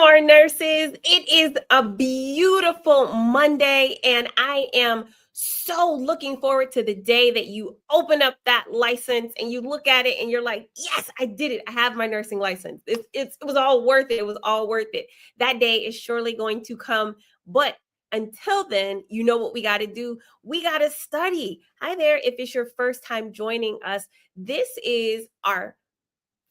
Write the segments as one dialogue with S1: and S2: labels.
S1: ReMar nurses. It is a beautiful Monday, and I am so looking forward to the day that you open up that license and you look at it and you're like, yes, I did it. I have my nursing license. It was all worth it. It was all worth it. That day is surely going to come. But until then, you know what we got to do? We got to study. Hi there. If it's your first time joining us, this is our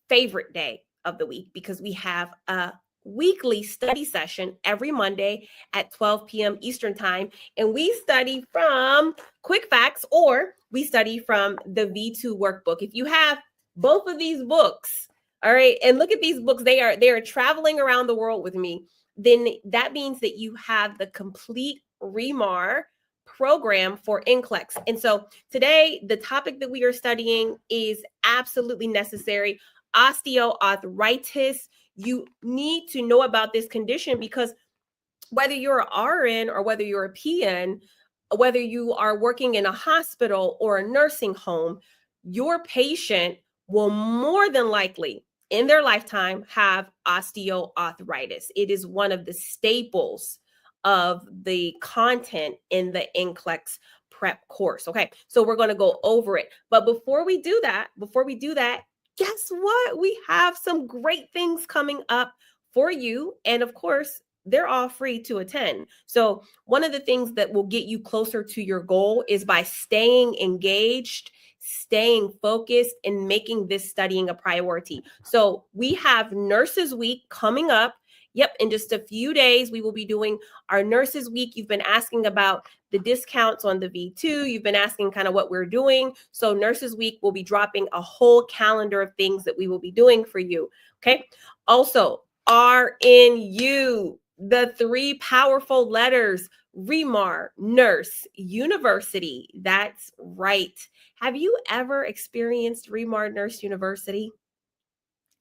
S1: favorite day of the week because we have a weekly study session every Monday at 12 p.m. Eastern time. And we study from Quick Facts or we study from the V2 workbook. If you have both of these books, all right, and look at these books, they are traveling around the world with me, then that means that you have the complete ReMar program for NCLEX. And so today, the topic that we are studying is absolutely necessary. Osteoarthritis. You need to know about this condition because whether you're an RN or whether you're a PN, whether you are working in a hospital or a nursing home, your patient will more than likely in their lifetime have osteoarthritis. It is one of the staples of the content in the NCLEX prep course. Okay, so we're going to go over it. But before we do that, guess what? We have some great things coming up for you. And of course, they're all free to attend. So one of the things that will get you closer to your goal is by staying engaged, staying focused, and making this studying a priority. So we have Nurses Week coming up. Yep, in just a few days, we will be doing our Nurses Week. You've been asking about the discounts on the V2. You've been asking kind of what we're doing. So Nurses Week will be dropping a whole calendar of things that we will be doing for you. Okay. Also, RNU, the three powerful letters, ReMar, Nurse, University. That's right. Have you ever experienced ReMar Nurse University?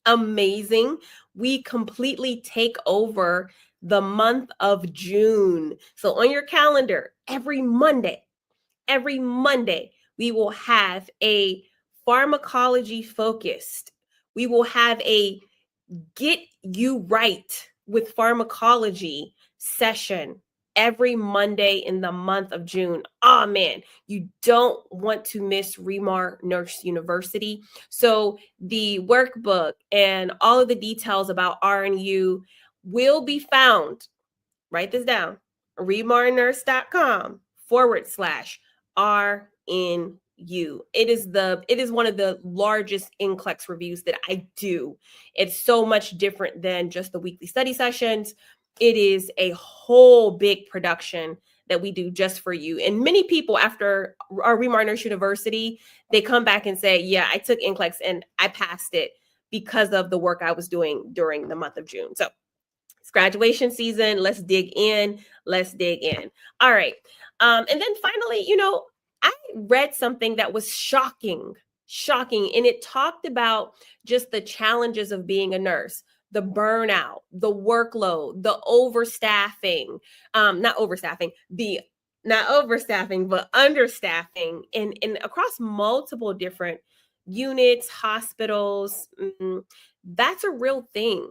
S1: Amazing. We completely take over the month of June. So on your calendar, every Monday, we will have a pharmacology focused. We will have a get you right with pharmacology session every Monday in the month of June. Oh man, you don't want to miss ReMar Nurse University. So the workbook and all of the details about RNU will be found, write this down, remarnurse.com/RNU. It is one of the largest NCLEX reviews that I do. It's so much different than just the weekly study sessions. It is a whole big production that we do just for you. And many people after our ReMar Nurse University, they come back and say, yeah, I took NCLEX and I passed it because of the work I was doing during the month of June. So it's graduation season. Let's dig in. All right. And then finally, I read something that was shocking. And it talked about just the challenges of being a nurse, the burnout, the workload, the overstaffing, not overstaffing, but understaffing and across multiple different units, hospitals. That's a real thing.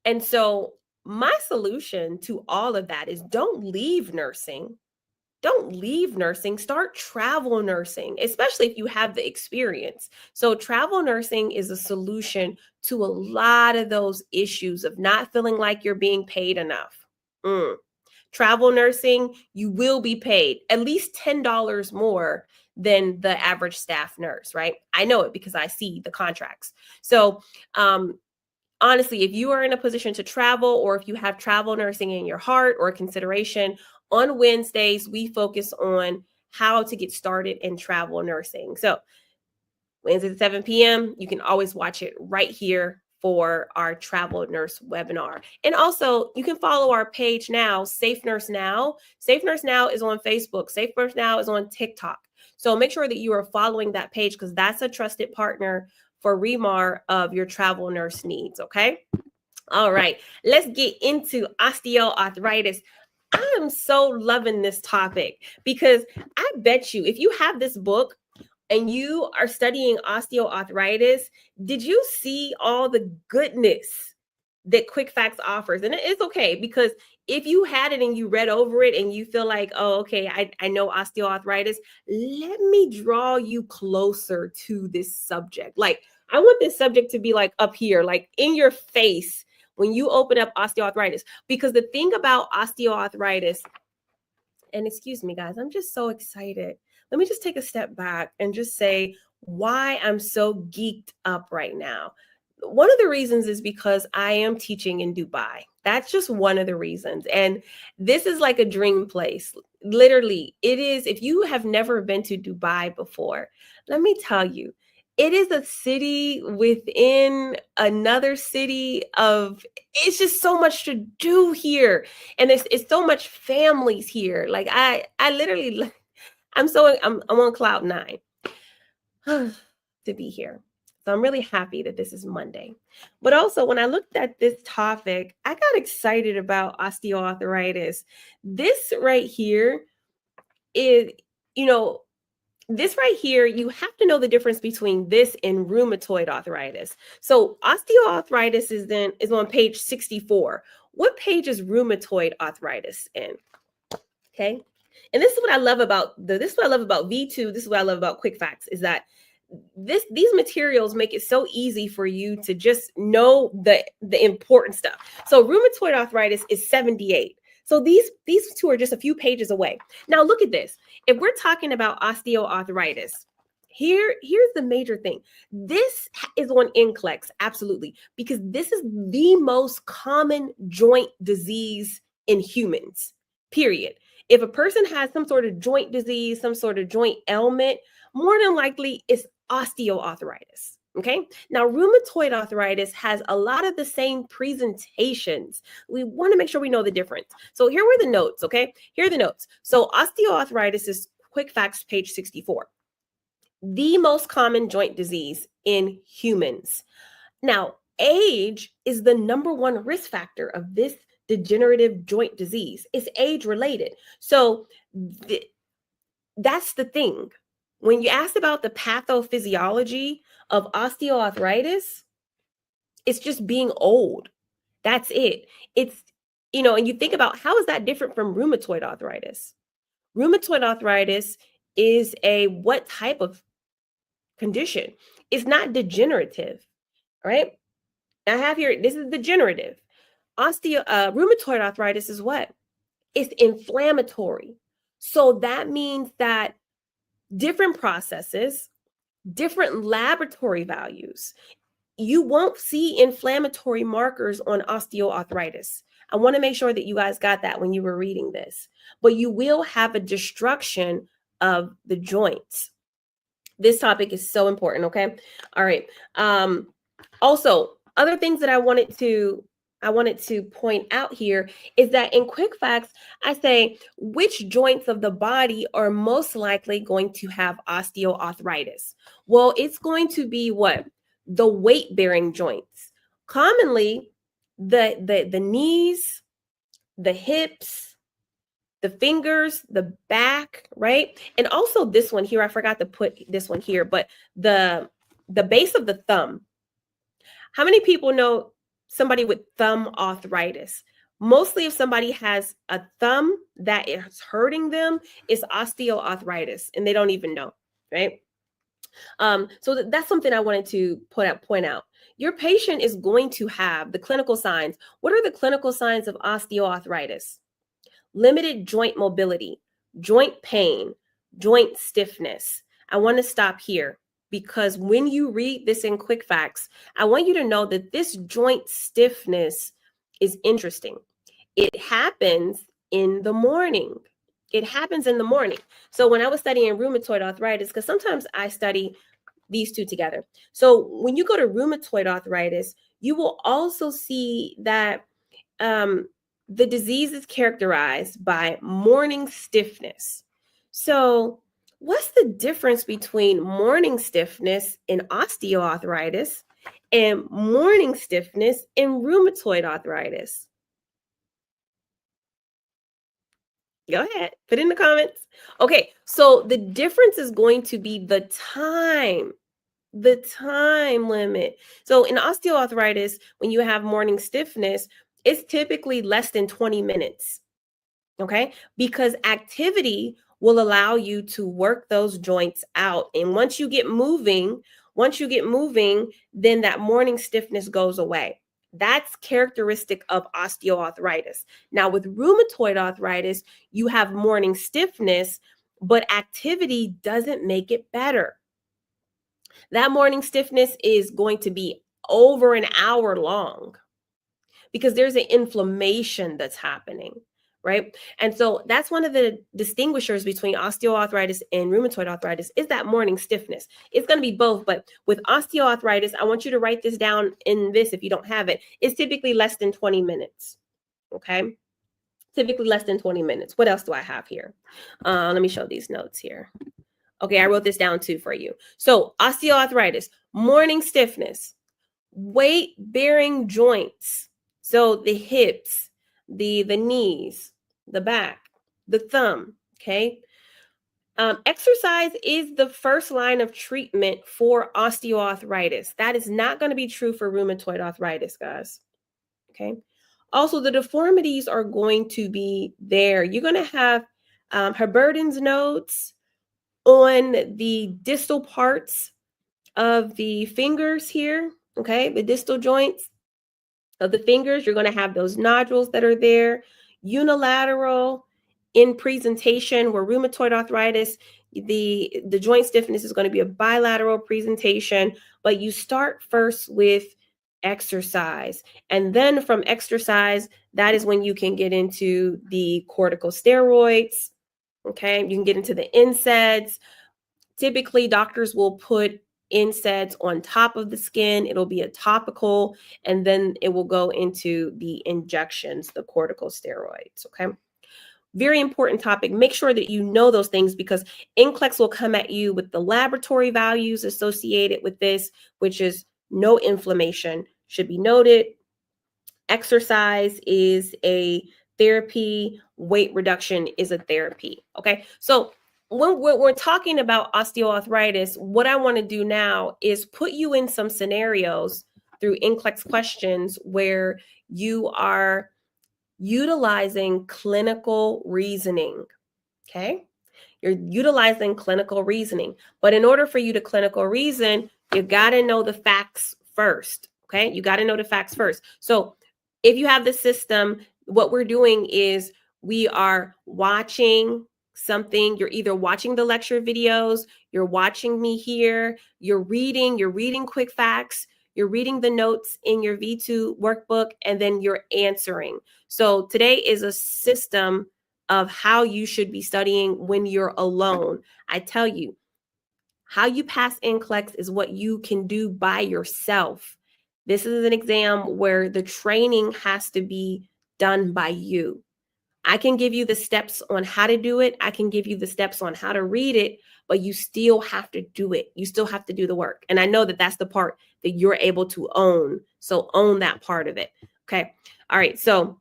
S1: And so my solution to all of that is don't leave nursing. Start travel nursing, especially if you have the experience. So travel nursing is a solution to a lot of those issues of not feeling like you're being paid enough. Travel nursing, you will be paid at least $10 more than the average staff nurse, right? I know it because I see the contracts. So, honestly, if you are in a position to travel or if you have travel nursing in your heart or consideration, on Wednesdays, we focus on how to get started in travel nursing. So Wednesdays at 7 p.m., you can always watch it right here for our Travel Nurse webinar. And also, you can follow our page now, Safe Nurse Now. Safe Nurse Now is on Facebook. Safe Nurse Now is on TikTok. So make sure that you are following that page because that's a trusted partner for ReMar of your travel nurse needs, okay? All right, let's get into osteoarthritis. I am so loving this topic because I bet you if you have this book and you are studying osteoarthritis, did you see all the goodness that Quick Facts offers. And it's okay, because if you had it and you read over it and you feel like, oh, okay, I know osteoarthritis, let me draw you closer to this subject. Like, I want this subject to be like up here, like in your face when you open up osteoarthritis. Because the thing about osteoarthritis, and excuse me, guys, I'm just so excited. Let me just take a step back and just say why I'm so geeked up right now. One of the reasons is because I am teaching in Dubai. That's just one of the reasons. And this is like a dream place. Literally, it is. If you have never been to Dubai before, let me tell you, it is a city within another city of, it's just so much to do here. And it's so much families here. Like I literally, I'm on cloud nine to be here. So I'm really happy that this is Monday. But also, when I looked at this topic, I got excited about osteoarthritis. This right here is, this right here, you have to know the difference between this and rheumatoid arthritis. So osteoarthritis is on page 64. What page is rheumatoid arthritis in? Okay. And this is what I love about V2. This is what I love about Quick Facts, is that these materials make it so easy for you to just know the important stuff. So rheumatoid arthritis is 78. So these two are just a few pages away. Now look at this. If we're talking about osteoarthritis, here's the major thing. This is on NCLEX, absolutely, because this is the most common joint disease in humans, period. If a person has some sort of joint disease, some sort of joint ailment, more than likely it's osteoarthritis. Okay. Now, rheumatoid arthritis has a lot of the same presentations. We want to make sure we know the difference. So here were the notes. Okay. Here are the notes. So osteoarthritis is Quick Facts, page 64. The most common joint disease in humans. Now, age is the number one risk factor of this degenerative joint disease. It's age related. So that's the thing. When you ask about the pathophysiology of osteoarthritis, it's just being old. That's it. It's, and you think about, how is that different from rheumatoid arthritis? Rheumatoid arthritis is what type of condition? It's not degenerative, right? I have here, this is degenerative. Rheumatoid arthritis is what? It's inflammatory. So that means that different processes, different laboratory values, you won't see inflammatory markers on osteoarthritis. I want to make sure that you guys got that when you were reading this, but you will have a destruction of the joints. This topic is so important. Okay. All right. Also, other things that I wanted to point out here is that in Quick Facts, I say which joints of the body are most likely going to have osteoarthritis. Well, it's going to be what? The weight-bearing joints. Commonly, the knees, the hips, the fingers, the back, right? And also this one here, I forgot to put this one here, but the base of the thumb. How many people know somebody with thumb arthritis? Mostly if somebody has a thumb that is hurting them, it's osteoarthritis and they don't even know, right? So that's something I wanted to point out. Your patient is going to have the clinical signs. What are the clinical signs of osteoarthritis? Limited joint mobility, joint pain, joint stiffness. I want to stop here, because when you read this in Quick Facts, I want you to know that this joint stiffness is interesting. It happens in the morning. It happens in the morning. So when I was studying rheumatoid arthritis, because sometimes I study these two together. So when you go to rheumatoid arthritis, you will also see that the disease is characterized by morning stiffness. So what's the difference between morning stiffness in osteoarthritis and morning stiffness in rheumatoid arthritis? Go ahead, put in the comments. Okay, so the difference is going to be the time The time limit. So in osteoarthritis, when you have morning stiffness, it's typically less than 20 minutes. Okay? Because activity will allow you to work those joints out. And once you get moving, then that morning stiffness goes away. That's characteristic of osteoarthritis. Now, with rheumatoid arthritis, you have morning stiffness, but activity doesn't make it better. That morning stiffness is going to be over an hour long because there's an inflammation that's happening, right? And so that's one of the distinguishers between osteoarthritis and rheumatoid arthritis is that morning stiffness. It's going to be both, but with osteoarthritis, I want you to write this down in this if you don't have it. It's typically less than 20 minutes, okay? Typically less than 20 minutes. What else do I have here? Let me show these notes here. Okay, I wrote this down too for you. So osteoarthritis, morning stiffness, weight-bearing joints. So the hips, the knees, the back, the thumb, okay? Exercise is the first line of treatment for osteoarthritis. That is not going to be true for rheumatoid arthritis, guys, okay? Also, the deformities are going to be there. You're going to have Herbert's notes on the distal parts of the fingers here, okay, the distal joints of the fingers. You're going to have those nodules that are there. Unilateral in presentation, where rheumatoid arthritis, the joint stiffness is going to be a bilateral presentation, but you start first with exercise. And then from exercise, that is when you can get into the corticosteroids. Okay, you can get into the NSAIDs. Typically, doctors will put NSAIDs on top of the skin. It'll be a topical, and then it will go into the injections, the corticosteroids. Okay, very important topic. Make sure that you know those things because NCLEX will come at you with the laboratory values associated with this, which is no inflammation, should be noted. Exercise is a therapy, weight reduction is a therapy. Okay, so when we're talking about osteoarthritis, what I want to do now is put you in some scenarios through NCLEX questions where you are utilizing clinical reasoning. Okay, you're utilizing clinical reasoning, but in order for you to clinical reason, you got to know the facts first. Okay, you got to know the facts first. So if you have the system, what we're doing is we are watching something. You're either watching the lecture videos, you're watching me here, you're reading quick facts, you're reading the notes in your V2 workbook, and then you're answering. So today is a system of how you should be studying when you're alone. I tell you, how you pass NCLEX is what you can do by yourself. This is an exam where the training has to be done by you. I can give you the steps on how to do it. I can give you the steps on how to read it, but you still have to do it. You still have to do the work. And I know that that's the part that you're able to own. So own that part of it. Okay. All right. So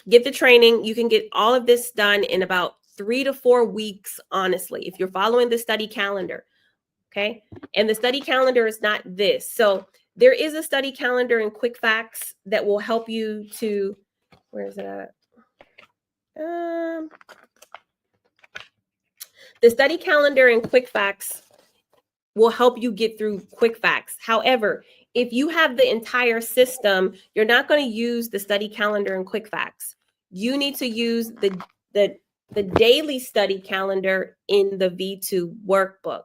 S1: get the training. You can get all of this done in about 3 to 4 weeks, honestly, if you're following the study calendar. Okay. And the study calendar is not this. So there is a study calendar in Quick Facts that will help you to, where is it at? The study calendar in Quick Facts will help you get through Quick Facts. However, if you have the entire system, you're not going to use the study calendar in Quick Facts. You need to use the daily study calendar in the V2 workbook.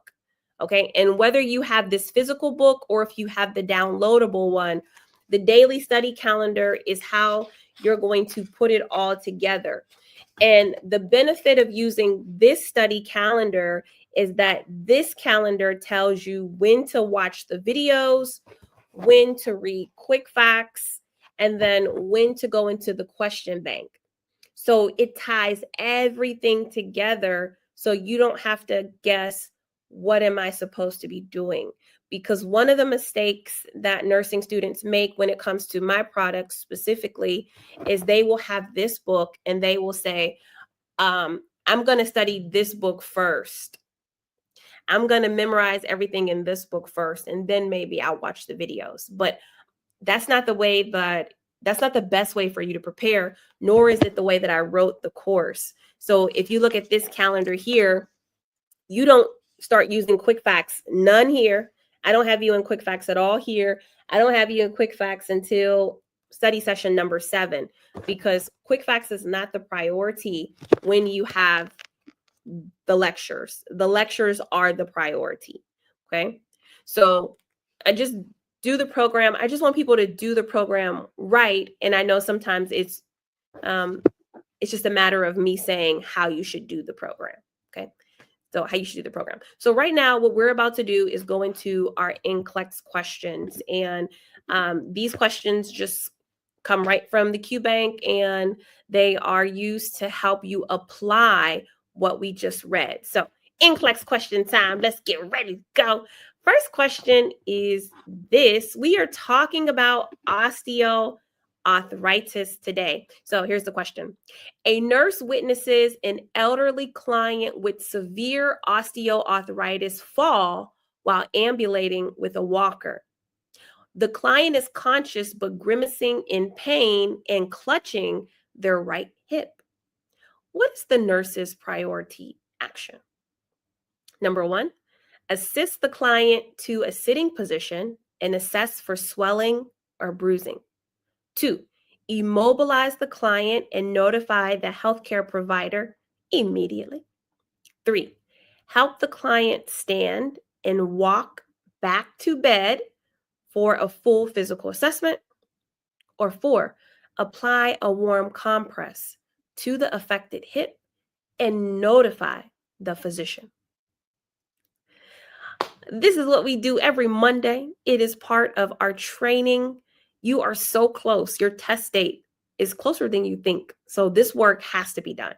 S1: Okay, and whether you have this physical book or if you have the downloadable one, the daily study calendar is how you're going to put it all together. And the benefit of using this study calendar is that this calendar tells you when to watch the videos, when to read Quick Facts, and then when to go into the question bank. So it ties everything together so you don't have to guess, what am I supposed to be doing? Because one of the mistakes that nursing students make when it comes to my products specifically is they will have this book and they will say, I'm going to study this book first. I'm going to memorize everything in this book first, and then maybe I'll watch the videos. But that's not the way that's not the best way for you to prepare, nor is it the way that I wrote the course. So if you look at this calendar here, you don't start using quick facts, none here. I don't have you in quick facts at all here. I don't have you in quick facts until study session number 7, because quick facts is not the priority when you have the lectures. The lectures are the priority. Okay. So I just do the program. I just want people to do the program right. And I know sometimes it's just a matter of me saying how you should do the program. Okay. So how you should do the program. So right now, what we're about to do is go into our NCLEX questions. And these questions just come right from the QBank, and they are used to help you apply what we just read. So NCLEX question time. Let's get ready to go. First question is this. We are talking about osteoarthritis today. So here's the question. A nurse witnesses an elderly client with severe osteoarthritis fall while ambulating with a walker. The client is conscious but grimacing in pain and clutching their right hip. What is the nurse's priority action? Number 1, assist the client to a sitting position and assess for swelling or bruising. 2, immobilize the client and notify the healthcare provider immediately. 3, help the client stand and walk back to bed for a full physical assessment. Or 4, apply a warm compress to the affected hip and notify the physician. This is what we do every Monday. It is part of our training. You are so close. Your test date is closer than you think. So this work has to be done,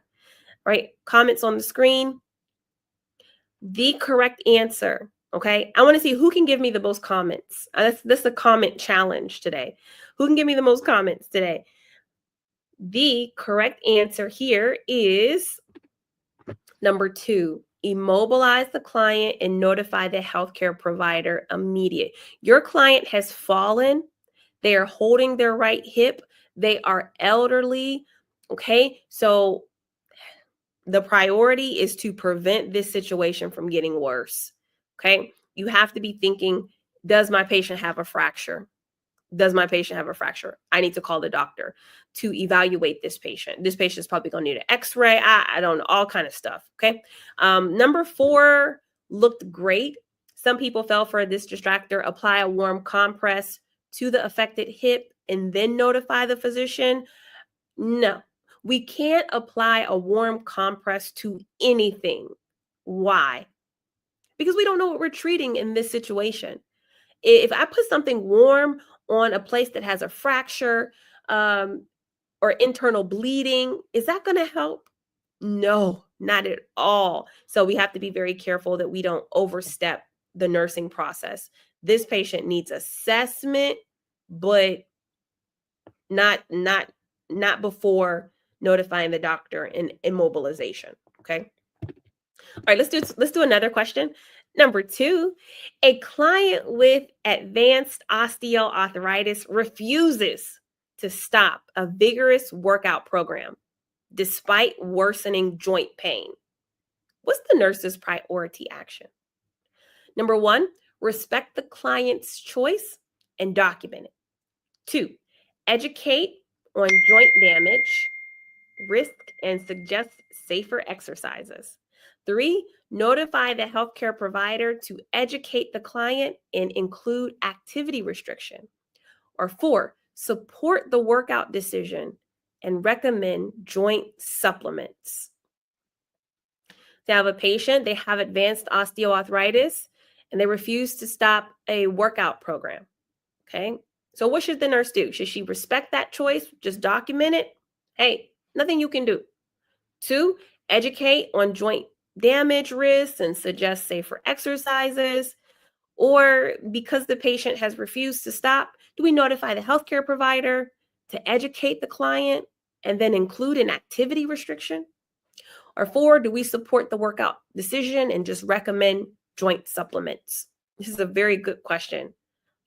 S1: right? Comments on the screen. The correct answer, okay? I want to see who can give me the most comments. This is a comment challenge today. Who can give me the most comments today? The correct answer here is number 2. Immobilize the client and notify the healthcare provider immediately. Your client has fallen. They are holding their right hip. They are elderly. Okay. So the priority is to prevent this situation from getting worse. Okay. You have to be thinking, does my patient have a fracture? Does my patient have a fracture? I need to call the doctor to evaluate this patient. This patient is probably going to need an x-ray. I don't know, all kind of stuff. Okay. Number 4 looked great. Some people fell for this distractor. Apply a warm compress to the affected hip and then notify the physician. No, we can't apply a warm compress to anything. Why? Because we don't know what we're treating in this situation. If I put something warm on a place that has a fracture or internal bleeding, is that going to help? No, not at all. So we have to be very careful that we don't overstep the nursing process. This patient needs assessment, but not before notifying the doctor and immobilization. Okay. All right, let's do another question. Number 2, a client with advanced osteoarthritis refuses to stop a vigorous workout program despite worsening joint pain. What's the nurse's priority action? Number 1, respect the client's choice and document it. 2, educate on joint damage, risk, and suggest safer exercises. 3, notify the healthcare provider to educate the client and include activity restriction. Or 4, support the workout decision and recommend joint supplements. They have a patient, they have advanced osteoarthritis, and they refuse to stop a workout program. Okay. So what should the nurse do? Should she respect that choice? Just document it? Hey, nothing you can do. 2, educate on joint damage risks and suggest safer exercises. Or because the patient has refused to stop, do we notify the healthcare provider to educate the client and then include an activity restriction? Or 4, do we support the workout decision and just recommend joint supplements? This is a very good question.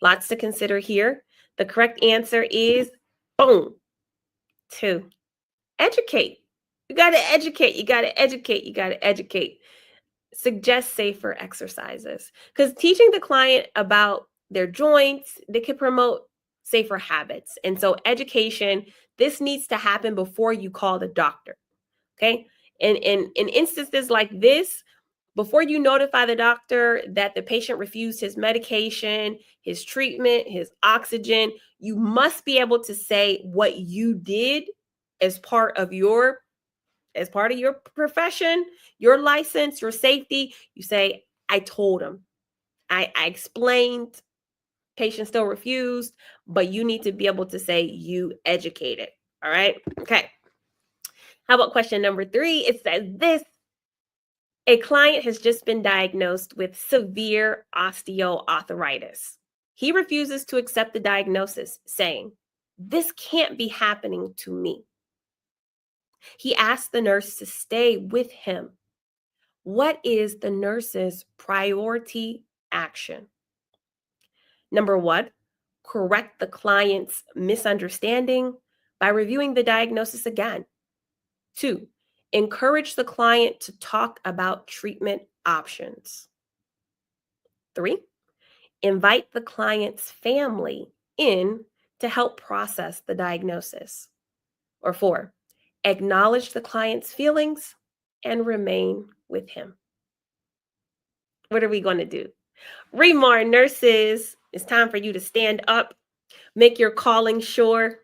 S1: Lots to consider here. The correct answer is boom, 2. Educate. You got to educate. You got to educate. You got to educate. Suggest safer exercises, because teaching the client about their joints, they can promote safer habits. And so education, this needs to happen before you call the doctor. Okay. And in instances like this, before you notify the doctor that the patient refused his medication, his treatment, his oxygen, you must be able to say what you did as part of your profession, your license, your safety. You say, I told him, I explained, patient still refused, but you need to be able to say you educated. All right. Okay. How about question number 3? It says this: a client has just been diagnosed with severe osteoarthritis. He refuses to accept the diagnosis, saying, this can't be happening to me. He asked the nurse to stay with him. What is the nurse's priority action? Number 1, correct the client's misunderstanding by reviewing the diagnosis again. 2, encourage the client to talk about treatment options. 3, invite the client's family in to help process the diagnosis. Or 4, acknowledge the client's feelings and remain with him. What are we going to do? ReMar nurses, it's time for you to stand up, make your calling sure.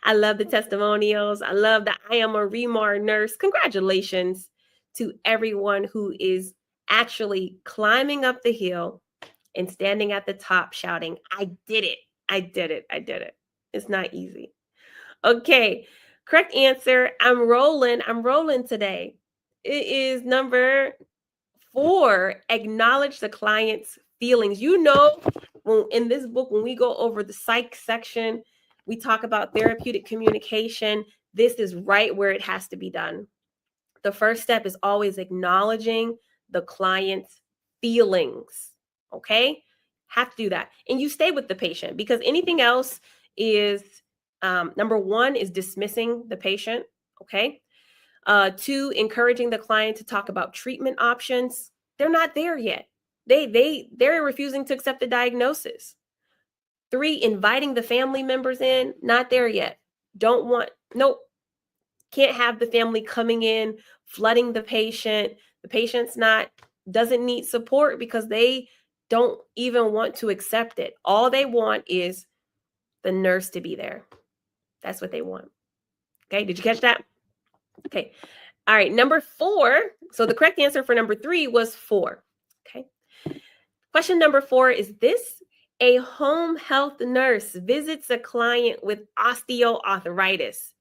S1: I love the testimonials. I love that I am a ReMar nurse. Congratulations to everyone who is actually climbing up the hill and standing at the top shouting, I did it. I did it. I did it. It's not easy. Okay. Correct answer. I'm rolling today. It is number 4, acknowledge the client's feelings. You know, in this book, when we go over the psych section, we talk about therapeutic communication. This is right where it has to be done. The first step is always acknowledging the client's feelings. Okay? Have to do that. And you stay with the patient, because anything else is, number 1 is dismissing the patient. Okay? 2, encouraging the client to talk about treatment options. They're not there yet. They're refusing to accept the diagnosis. 3, inviting the family members in. Not there yet. Nope. Can't have the family coming in, flooding the patient. The patient's doesn't need support because they don't even want to accept it. All they want is the nurse to be there. That's what they want. Okay, did you catch that? Okay. All right, number 4. So the correct answer for number 3 was 4. Okay. Question number 4 is this: a home health nurse visits a client with osteoarthritis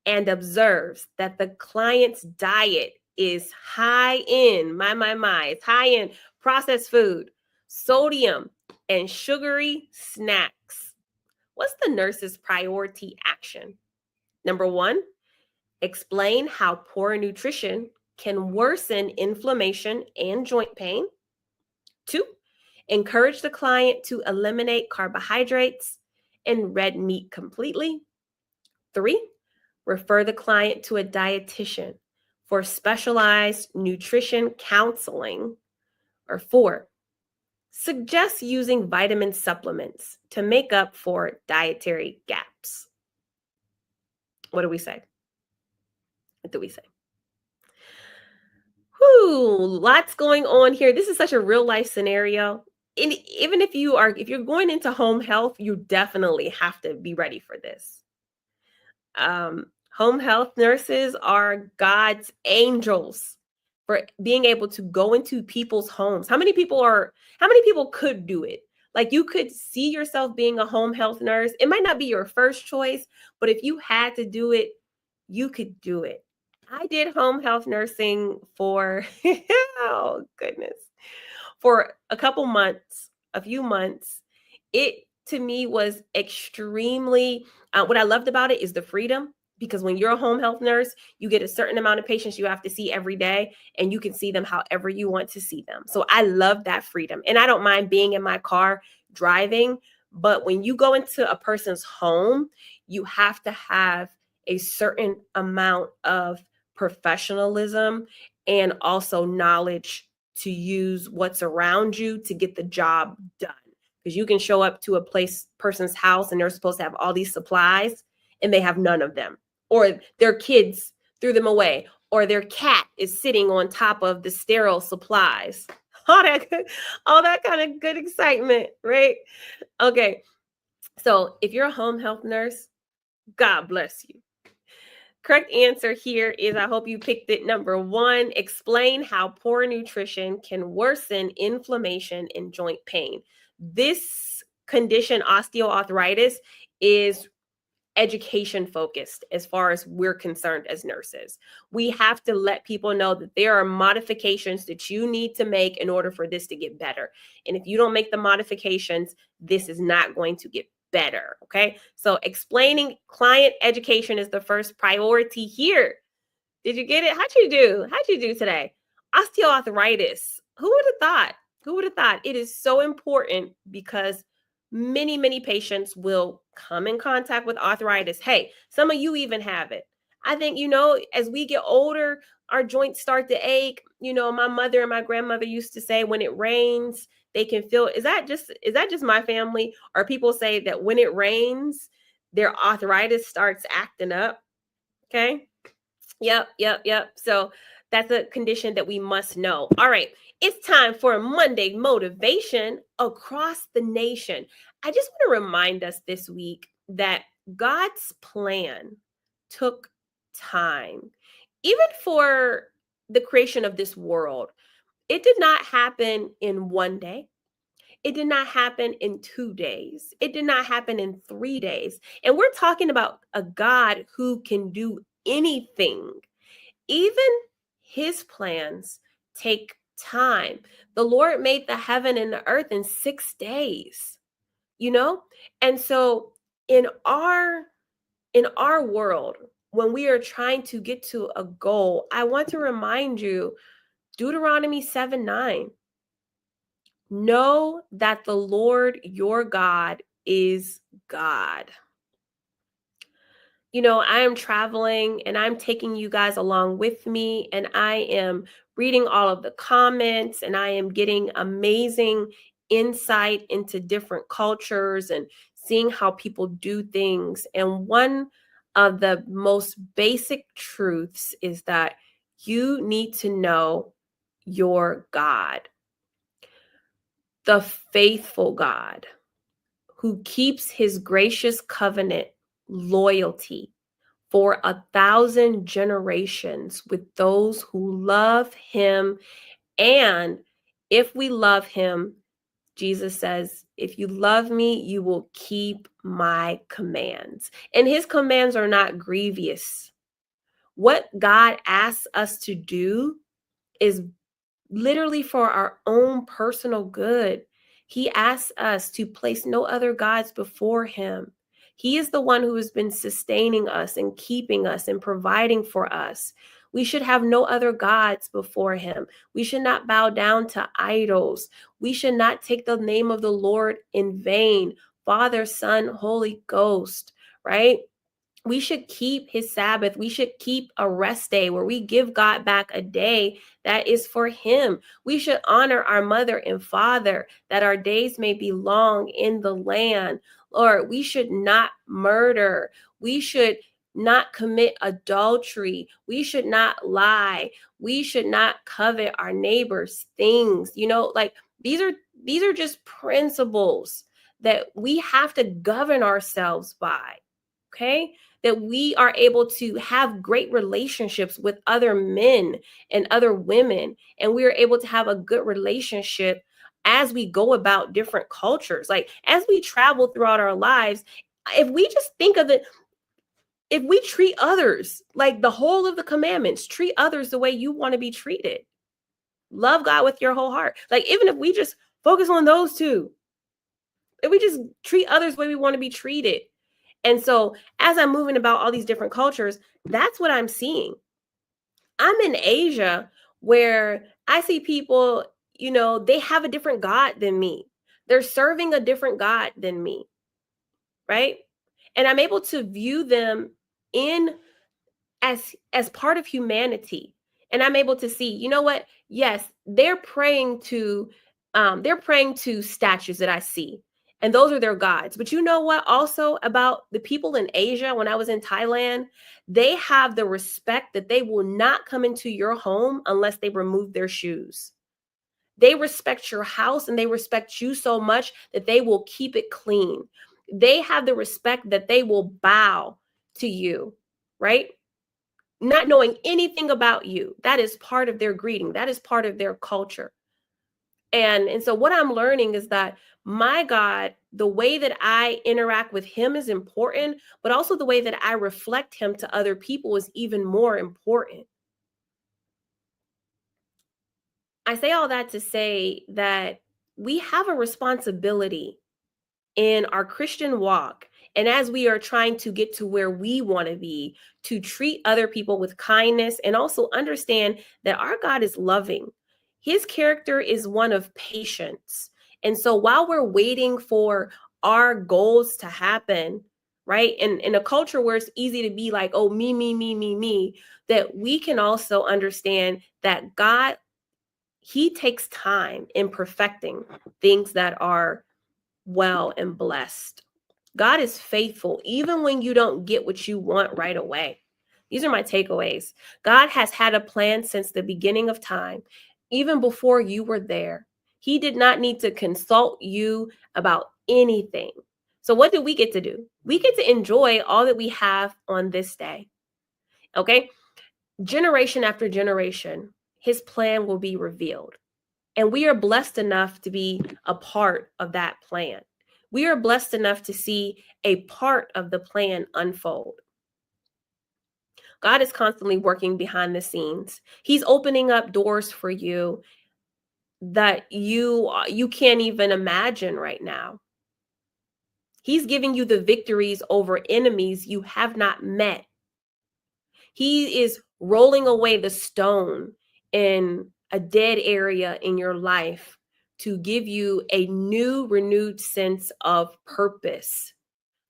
S1: and observes that the client's diet is high in, it's high in processed food, sodium, and sugary snacks. What's the nurse's priority action? Number 1, explain how poor nutrition can worsen inflammation and joint pain. 2, encourage the client to eliminate carbohydrates and red meat completely. 3, refer the client to a dietitian for specialized nutrition counseling. Or 4, suggest using vitamin supplements to make up for dietary gaps. What do we say? What do we say? Lots going on here. This is such a real life scenario. And even if you're going into home health, you definitely have to be ready for this. Home health nurses are God's angels for being able to go into people's homes. How many people could do it? Like, you could see yourself being a home health nurse. It might not be your first choice, but if you had to do it, you could do it. I did home health nursing for, oh goodness, for a few months. It, to me, was extremely, what I loved about it is the freedom. Because when you're a home health nurse, you get a certain amount of patients you have to see every day, and you can see them however you want to see them. So I love that freedom. And I don't mind being in my car driving, but when you go into a person's home, you have to have a certain amount of professionalism and also knowledge to use what's around you to get the job done. Because you can show up to a person's house and they're supposed to have all these supplies and they have none of them, or their kids threw them away, or their cat is sitting on top of the sterile supplies. All that kind of good excitement, right? Okay, so if you're a home health nurse, God bless you. Correct answer here is, I hope you picked it, number 1, explain how poor nutrition can worsen inflammation and joint pain. This condition, osteoarthritis, is education focused as far as we're concerned as nurses. We have to let people know that there are modifications that you need to make in order for this to get better. And if you don't make the modifications, this is not going to get better. Okay. So explaining client education is the first priority here. Did you get it? How'd you do today? Osteoarthritis. Who would have thought? Who would have thought? It is so important because many patients will come in contact with arthritis. Hey, some of you even have it. I think, as we get older, our joints start to ache. My mother and my grandmother used to say when it rains, they can feel, is that just my family? Or people say that when it rains, their arthritis starts acting up. Okay. Yep. So that's a condition that we must know. All right. It's time for Monday motivation across the nation. I just want to remind us this week that God's plan took time. Even for the creation of this world, it did not happen in one day. It did not happen in 2 days. It did not happen in 3 days. And we're talking about a God who can do anything. Even his plans take time. The Lord made the heaven and the earth in 6 days, And so in our world, when we are trying to get to a goal, I want to remind you, Deuteronomy 7:9. Know that the Lord your God is God. I am traveling and I'm taking you guys along with me, and I am reading all of the comments, and I am getting amazing insight into different cultures and seeing how people do things. And one of the most basic truths is that you need to know your God, the faithful God who keeps his gracious covenant loyalty for 1,000 generations with those who love him. And if we love him, Jesus says, if you love me, you will keep my commands. And his commands are not grievous. What God asks us to do is literally for our own personal good. He asks us to place no other gods before him. He is the one who has been sustaining us and keeping us and providing for us. We should have no other gods before him. We should not bow down to idols. We should not take the name of the Lord in vain. Father, Son, Holy Ghost, right? We should keep his Sabbath. We should keep a rest day where we give God back a day that is for him. We should honor our mother and father that our days may be long in the land. Lord, we should not murder. We should not commit adultery. We should not lie. We should not covet our neighbor's things. These are just principles that we have to govern ourselves by. Okay? That we are able to have great relationships with other men and other women. And we are able to have a good relationship as we go about different cultures. Like as we travel throughout our lives, if we just think of it, if we treat others like the whole of the commandments, treat others the way you want to be treated. Love God with your whole heart. Like even if we just focus on those two, if we just treat others the way we want to be treated, And so as I'm moving about all these different cultures, that's what I'm seeing. I'm in Asia where I see people, they have a different God than me. They're serving a different God than me, right? And I'm able to view them in as part of humanity. And I'm able to see, you know what? Yes, they're praying to statues that I see. And those are their gods. But you know what also about the people in Asia when I was in Thailand, they have the respect that they will not come into your home unless they remove their shoes. They respect your house and they respect you so much that they will keep it clean. They have the respect that they will bow to you, right? Not knowing anything about you. That is part of their greeting. That is part of their culture. And so what I'm learning is that my God, the way that I interact with him is important, but also the way that I reflect him to other people is even more important. I say all that to say that we have a responsibility in our Christian walk, and as we are trying to get to where we want to be, to treat other people with kindness and also understand that our God is loving. His character is one of patience. And so while we're waiting for our goals to happen, right? And in a culture where it's easy to be like, oh, me, that we can also understand that God, he takes time in perfecting things that are well and blessed. God is faithful even when you don't get what you want right away. These are my takeaways. God has had a plan since the beginning of time, even before you were there. He did not need to consult you about anything. So what do we get to do? We get to enjoy all that we have on this day. Okay? Generation after generation, his plan will be revealed. And we are blessed enough to be a part of that plan. We are blessed enough to see a part of the plan unfold. God is constantly working behind the scenes. He's opening up doors for you that you can't even imagine right now. He's giving you the victories over enemies you have not met. He is rolling away the stone in a dead area in your life to give you a new, renewed sense of purpose.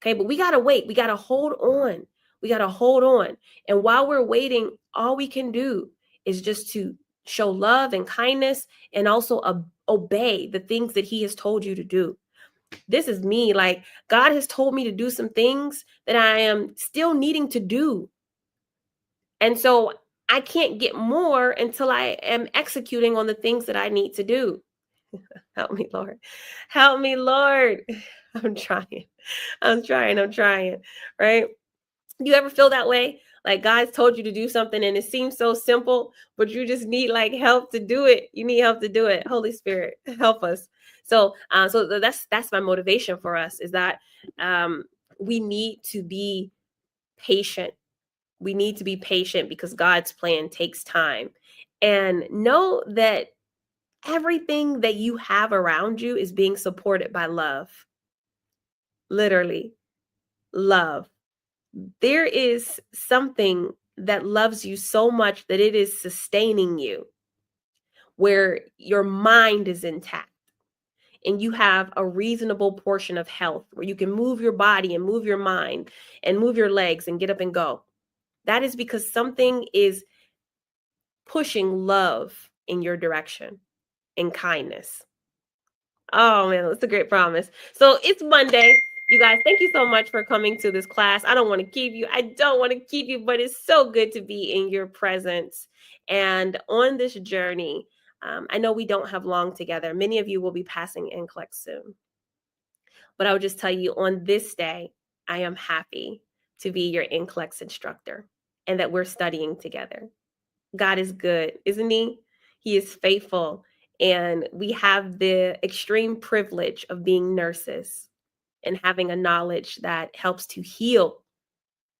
S1: Okay, but we got to wait. We got to hold on. We got to hold on. And while we're waiting, all we can do is just to show love and kindness and also obey the things that he has told you to do. This is me. Like, God has told me to do some things that I am still needing to do. And so I can't get more until I am executing on the things that I need to do. Help me, Lord. Help me, Lord. I'm trying. Right? Do you ever feel that way? Like God's told you to do something and it seems so simple, but you just need like help to do it. You need help to do it. Holy Spirit, help us. So that's my motivation for us is that we need to be patient. We need to be patient because God's plan takes time. And know that everything that you have around you is being supported by love. Literally, love. There is something that loves you so much that it is sustaining you, where your mind is intact and you have a reasonable portion of health where you can move your body and move your mind and move your legs and get up and go. That is because something is pushing love in your direction and kindness. Oh man, that's a great promise. So it's Monday. You guys, thank you so much for coming to this class. I don't want to keep you, but it's so good to be in your presence and on this journey. I know we don't have long together. Many of you will be passing NCLEX soon. But I would just tell you on this day, I am happy to be your NCLEX instructor and that we're studying together. God is good, isn't he? He is faithful. And we have the extreme privilege of being nurses and having a knowledge that helps to heal.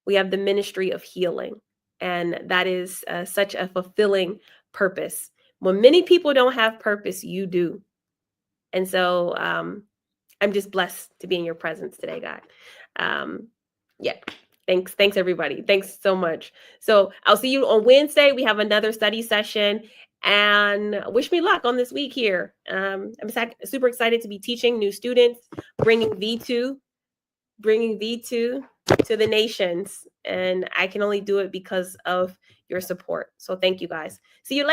S1: We have the ministry of healing. And that is such a fulfilling purpose. When many people don't have purpose, you do. And so I'm just blessed to be in your presence today, God. Yeah. Thanks everybody. Thanks so much. So I'll see you on Wednesday. We have another study session, and wish me luck on this week here. I'm super excited to be teaching new students, bringing V2 to the nations, and I can only do it because of your support. So thank you guys. See you later.